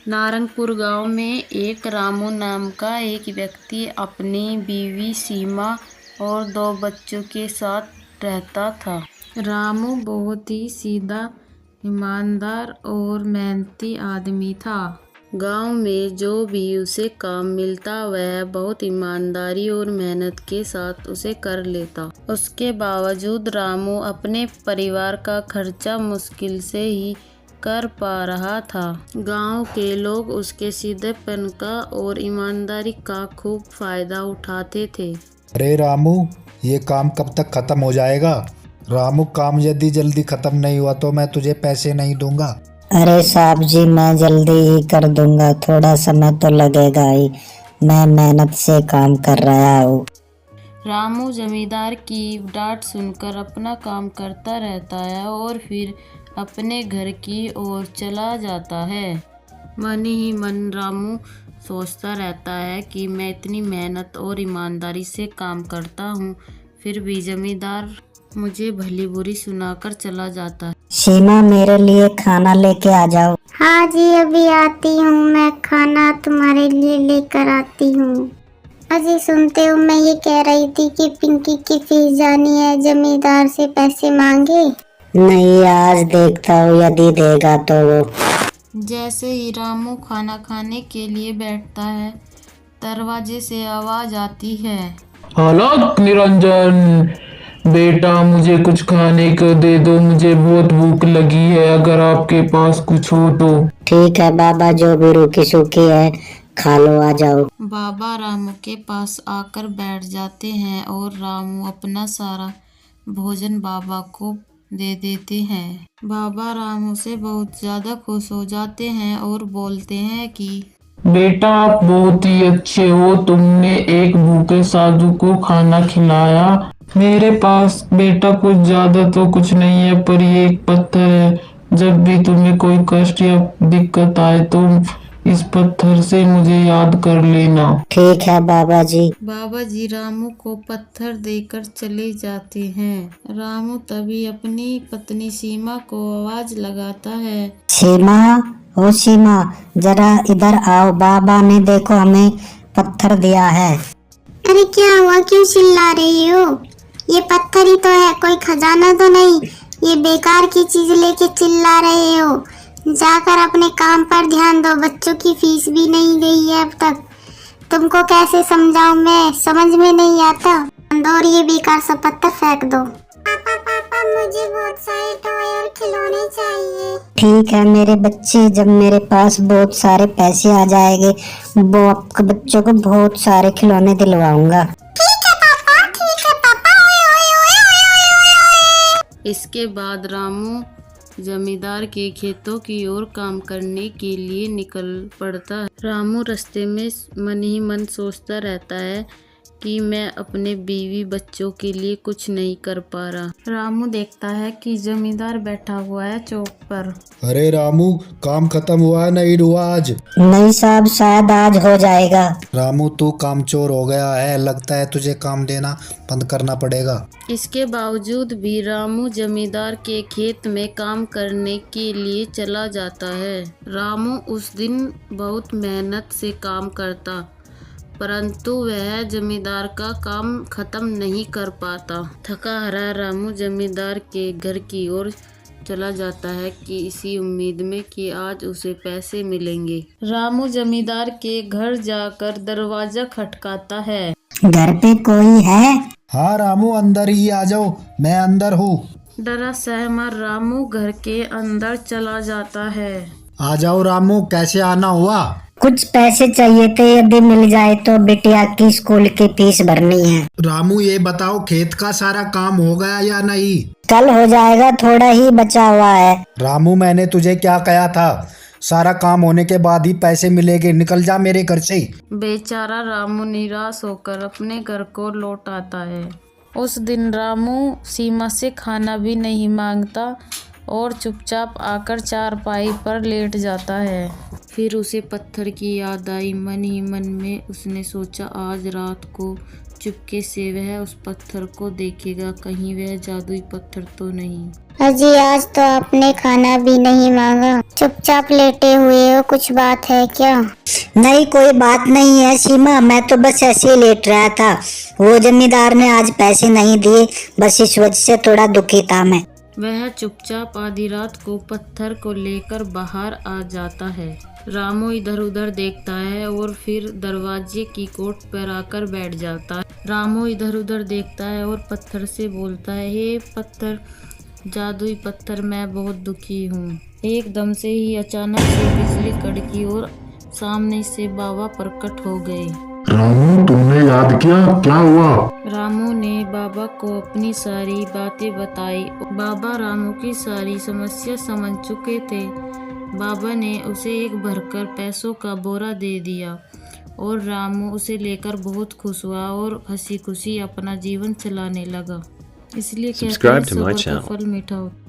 नारंगपुर गांव में एक रामू नाम का एक व्यक्ति अपनी बीवी सीमा और 2 बच्चों के साथ रहता था। रामू बहुत ही सीधा, ईमानदार और मेहनती आदमी था। गांव में जो भी उसे काम मिलता वह बहुत ईमानदारी और मेहनत के साथ उसे कर लेता। उसके बावजूद रामू अपने परिवार का खर्चा मुश्किल से ही कर पा रहा था। गांव के लोग उसके सीधेपन का और ईमानदारी का खूब फायदा उठाते थे। अरे रामू, ये काम कब तक खत्म हो जाएगा? रामू, काम यदि जल्दी खत्म नहीं हुआ तो मैं तुझे पैसे नहीं दूंगा। अरे साहब जी, मैं जल्दी ही कर दूंगा, थोड़ा समय तो लगेगा ही, मैं मेहनत से काम कर रहा हूँ। रामू जमींदार की डांट सुनकर अपना काम करता रहता है और फिर अपने घर की ओर चला जाता है। मन ही मन रामू सोचता रहता है कि मैं इतनी मेहनत और ईमानदारी से काम करता हूँ, फिर भी जमींदार मुझे भली बुरी सुनाकर चला जाता है। सीमा, मेरे लिए खाना लेके आ जाओ। हाँ जी, अभी आती हूँ, मैं खाना तुम्हारे लिए लेकर आती हूँ। अजी सुनते हो, मैं ये कह रही थी कि पिंकी की फीस जानी है, जमींदार से पैसे मांगे। नहीं, आज देखता हूँ, यदि देगा तो वो। जैसे ही रामू खाना खाने के लिए बैठता है, दरवाजे से आवाज आती है। हालाक निरंजन, बेटा मुझे कुछ खाने को दे दो, मुझे बहुत भूख लगी है, अगर आपके पास कुछ हो तो। ठीक है बाबा, जो भी रूखी सूखी है खा लो, आ जाओ। बाबा रामू के पास आकर बैठ जाते हैं और रामू अपना सारा भोजन बाबा को दे देते हैं। बाबा रामू से बहुत ज्यादा खुश हो जाते हैं और बोलते हैं कि बेटा आप बहुत ही अच्छे हो, तुमने एक भूखे साधु को खाना खिलाया। मेरे पास बेटा कुछ ज्यादा तो कुछ नहीं है, पर ये एक पत्थर है, जब भी तुम्हें कोई कष्ट या दिक्कत आए तो इस पत्थर से मुझे याद कर लेना। ठीक है बाबा जी। बाबा जी रामू को पत्थर देकर चले जाते हैं। रामू तभी अपनी पत्नी सीमा को आवाज लगाता है। सीमा, ओ सीमा, जरा इधर आओ, बाबा ने देखो हमें पत्थर दिया है। अरे क्या हुआ, क्यों चिल्ला रही हो? ये पत्थर ही तो है, कोई खजाना तो नहीं। ये बेकार की चीज लेके चिल्ला रहे हो। जाकर अपने काम पर ध्यान दो, बच्चों की फीस भी नहीं गई है अब तक। तुमको कैसे समझाऊं मैं, समझ में नहीं आता। और ये बेकार सा पत्थर फेंक दो। पापा, मुझे बहुत सारे टॉय और खिलौने चाहिए। ठीक है मेरे बच्चे, जब मेरे पास बहुत सारे पैसे आ जाएंगे, वो आपके बच्चों को बहुत सारे खिलौने दिलवाऊंगा। ठीक है पापा, ठीक है पापा। ओए ओए ओए ओए ओए। इसके बाद रामू जमींदार के खेतों की ओर काम करने के लिए निकल पड़ता है। रामू रास्ते में मन ही मन सोचता रहता है कि मैं अपने बीवी बच्चों के लिए कुछ नहीं कर पा रहा। रामू देखता है कि जमींदार बैठा हुआ है चौक पर। अरे रामू, काम खत्म हुआ है नहीं हुआ आज? नहीं साहब, शायद आज हो जाएगा। रामू, तू कामचोर हो गया है, लगता है तुझे काम देना बंद करना पड़ेगा। इसके बावजूद भी रामू जमींदार के खेत में काम करने के लिए चला जाता है। रामू उस दिन बहुत मेहनत से काम करता, परंतु वह जमींदार का काम खत्म नहीं कर पाता। थका हारा रामू जमींदार के घर की ओर चला जाता है कि इसी उम्मीद में कि आज उसे पैसे मिलेंगे। रामू जमींदार के घर जाकर दरवाजा खटकाता है। घर पे कोई है? हाँ रामू, अंदर ही आ जाओ, मैं अंदर हूँ। डरा सहमा रामू घर के अंदर चला जाता है। आ जाओ रामू, कैसे आना हुआ? कुछ पैसे चाहिए थे, यदि मिल जाए तो बिटिया की स्कूल की फीस भरनी है। रामू, ये बताओ खेत का सारा काम हो गया या नहीं? कल हो जाएगा, थोड़ा ही बचा हुआ है। रामू, मैंने तुझे क्या कहा था, सारा काम होने के बाद ही पैसे मिलेंगे, निकल जा मेरे घर से। बेचारा रामू निराश होकर अपने घर को लौट आता है। उस दिन रामू सीमा से खाना भी नहीं मांगता और चुपचाप आकर चारपाई पर लेट जाता है। फिर उसे पत्थर की याद आई। मन ही मन में उसने सोचा आज रात को चुपके से वह उस पत्थर को देखेगा, कहीं वह जादुई पत्थर तो नहीं। अजी आज तो आपने खाना भी नहीं मांगा, चुपचाप लेटे हुए हो, कुछ बात है क्या? नहीं कोई बात नहीं है सीमा, मैं तो बस ऐसे ही लेट रहा था। वो जमींदार ने आज पैसे नहीं दिए, बस इस वजह से थोड़ा दुखी था मैं। वह चुपचाप आधी रात को पत्थर को लेकर बाहर आ जाता है। रामू इधर उधर देखता है और फिर दरवाजे की कोट पर आकर बैठ जाता है। रामू इधर उधर देखता है और पत्थर से बोलता है, हे पत्थर, जादुई पत्थर, मैं बहुत दुखी हूँ। एकदम से ही अचानक से बिजली कड़की और सामने से बाबा प्रकट हो गए। रामू तुमने याद किया, क्या हुआ? रामू ने बाबा को अपनी सारी बातें बताई। बाबा रामू की सारी समस्या समझ चुके थे। बाबा ने उसे एक भरकर पैसों का बोरा दे दिया और रामू उसे लेकर बहुत खुश हुआ और हंसी खुशी अपना जीवन चलाने लगा। इसलिए कहते हैं सब्र का फल मीठा होता है।